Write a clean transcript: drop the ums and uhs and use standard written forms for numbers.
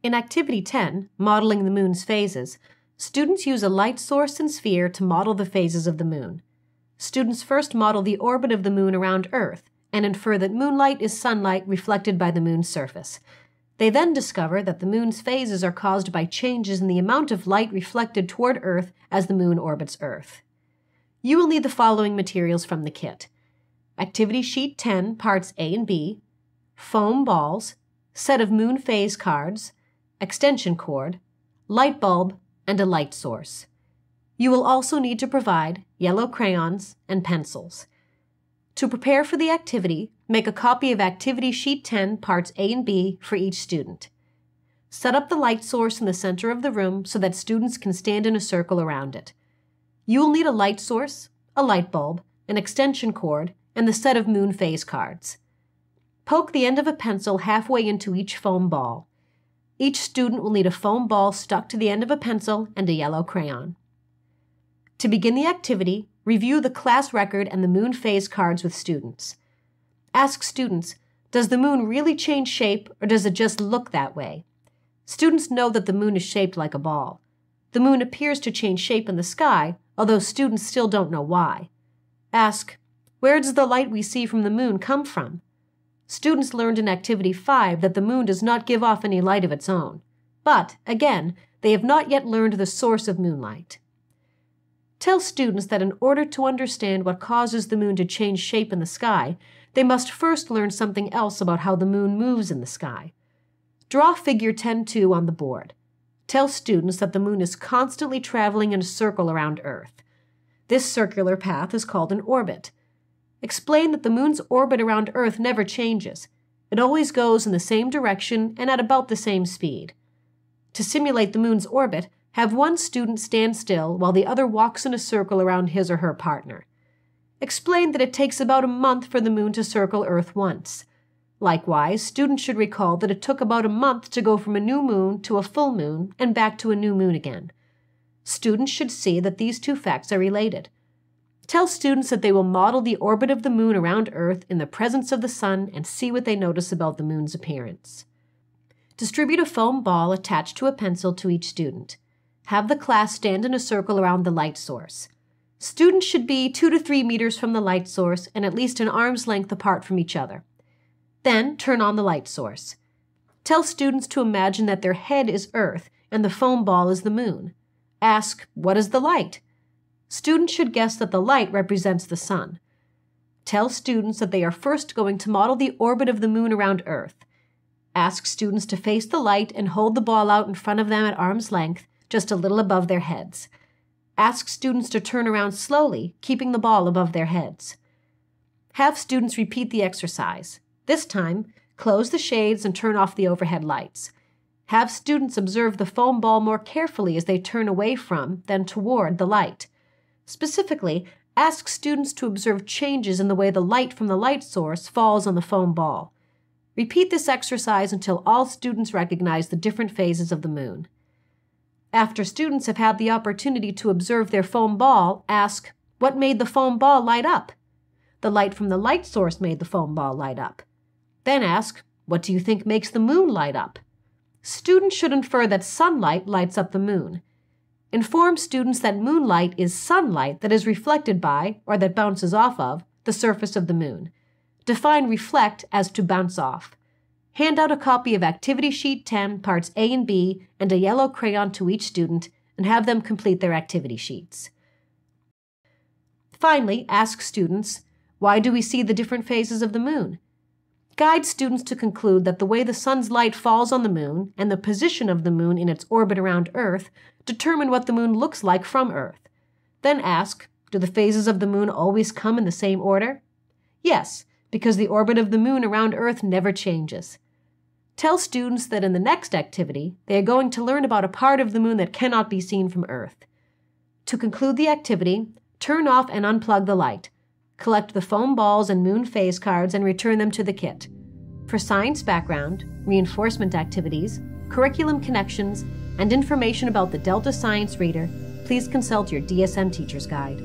In Activity 10, Modeling the Moon's Phases, students use a light source and sphere to model the phases of the moon. Students first model the orbit of the moon around Earth and infer that moonlight is sunlight reflected by the moon's surface. They then discover that the moon's phases are caused by changes in the amount of light reflected toward Earth as the moon orbits Earth. You will need the following materials from the kit: Activity Sheet 10, Parts A and B, foam balls, set of moon phase cards, extension cord, light bulb, and a light source. You will also need to provide yellow crayons and pencils. To prepare for the activity, make a copy of Activity Sheet 10, Parts A and B for each student. Set up the light source in the center of the room so that students can stand in a circle around it. You will need a light source, a light bulb, an extension cord, and the set of moon phase cards. Poke the end of a pencil halfway into each foam ball. Each student will need a foam ball stuck to the end of a pencil and a yellow crayon. To begin the activity, review the class record and the moon phase cards with students. Ask students, does the moon really change shape or does it just look that way? Students know that the moon is shaped like a ball. The moon appears to change shape in the sky, although students still don't know why. Ask, where does the light we see from the moon come from? Students learned in Activity 5 that the moon does not give off any light of its own. But, again, they have not yet learned the source of moonlight. Tell students that in order to understand what causes the moon to change shape in the sky, they must first learn something else about how the moon moves in the sky. Draw Figure 10.2 on the board. Tell students that the moon is constantly traveling in a circle around Earth. This circular path is called an orbit. Explain that the moon's orbit around Earth never changes. It always goes in the same direction and at about the same speed. To simulate the moon's orbit, have one student stand still while the other walks in a circle around his or her partner. Explain that it takes about a month for the moon to circle Earth once. Likewise, students should recall that it took about a month to go from a new moon to a full moon and back to a new moon again. Students should see that these two facts are related. Tell students that they will model the orbit of the moon around Earth in the presence of the sun and see what they notice about the moon's appearance. Distribute a foam ball attached to a pencil to each student. Have the class stand in a circle around the light source. Students should be 2 to 3 meters from the light source and at least an arm's length apart from each other. Then turn on the light source. Tell students to imagine that their head is Earth and the foam ball is the moon. Ask, what is the light? Students should guess that the light represents the sun. Tell students that they are first going to model the orbit of the moon around Earth. Ask students to face the light and hold the ball out in front of them at arm's length, just a little above their heads. Ask students to turn around slowly, keeping the ball above their heads. Have students repeat the exercise. This time, close the shades and turn off the overhead lights. Have students observe the foam ball more carefully as they turn away from, then toward, the light. Specifically, ask students to observe changes in the way the light from the light source falls on the foam ball. Repeat this exercise until all students recognize the different phases of the moon. After students have had the opportunity to observe their foam ball, ask, what made the foam ball light up? The light from the light source made the foam ball light up. Then ask, what do you think makes the moon light up? Students should infer that sunlight lights up the moon. Inform students that moonlight is sunlight that is reflected by, or that bounces off of, the surface of the moon. Define reflect as to bounce off. Hand out a copy of Activity Sheet 10, Parts A and B, and a yellow crayon to each student, and have them complete their activity sheets. Finally, ask students, why do we see the different phases of the moon? Guide students to conclude that the way the sun's light falls on the moon and the position of the moon in its orbit around Earth determine what the moon looks like from Earth. Then ask, do the phases of the moon always come in the same order? Yes, because the orbit of the moon around Earth never changes. Tell students that in the next activity, they are going to learn about a part of the moon that cannot be seen from Earth. To conclude the activity, turn off and unplug the light. Collect the foam balls and moon phase cards and return them to the kit. For science background, reinforcement activities, curriculum connections, and information about the Delta Science Reader, please consult your DSM Teacher's Guide.